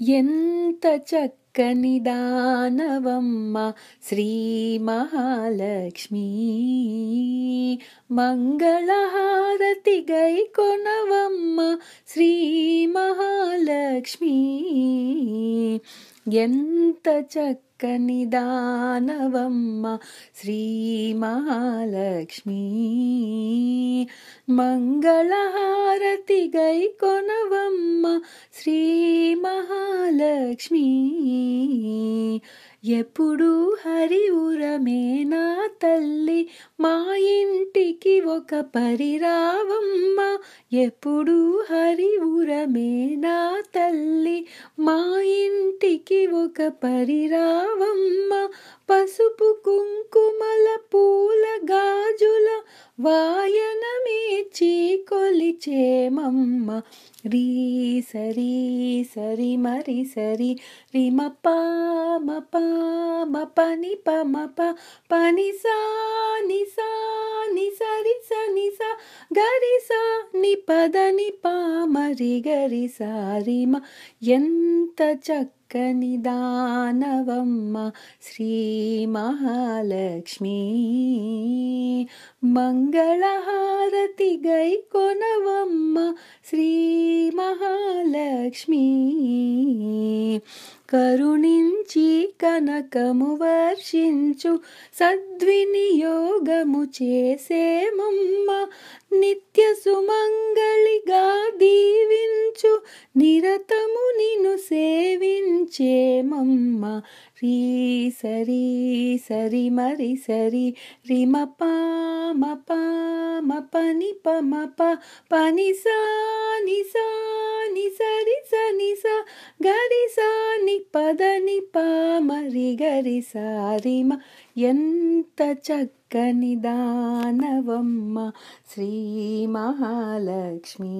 ఎంత చక్కని దానవమ్మ శ్రీ మహాలక్ష్మి. మంగళహారతి గై కొనవమ్మ శ్రీ మహాలక్ష్మి. ఎంత చక్కని దానవమ్మ శ్రీ మహాలక్ష్మి. మంగళహారతి గై కొనవమ్మ శ్రీ మహాలక్ష్మి. ఎప్పుడు హరి ఉరమే నా తల్లి, మా ఇంటికి ఒక పరిరావమ్మ. ఎప్పుడు హరి ఉరమే నా తల్లి, మా ఇంటికి ఒక పరిరావమ్మ. పసుపు కుంకుమల పూల గాజుల వాయనమేచి కొలిచేమమ్మ. రీ సరి సరి మరి సరి రిమ ప పని ప పని సా ని సా ని సరి స ని సా గరి సా ని పద ని పా మరి గరి సా రిమ. ఎంత చక్కని దానవమ్మ శ్రీ మహాలక్ష్మి. మంగళహారతి గై కొనవమ్మ శ్రీ మహాలక్ష్మి. కరుణించి కనకము వర్షించు, సద్వినియోగము చేసేమమ్మ. నిత్య సుమంగళిగా దీవించు, నిరతము నిన్ను సేవించేమమ్మ. రీ సరి సరి మరి సరి రిమ ప పని పని సా ని సరి స ని సా గరి సా ని పద ని పా మరి గరి సా రిమ. ఎంత చక్కని దానవమ్మ శ్రీ మహాలక్ష్మి.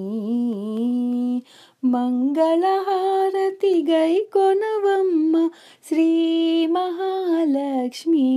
మంగళహారతి గై కొనవమ్మ శ్రీ మహాలక్ష్మి.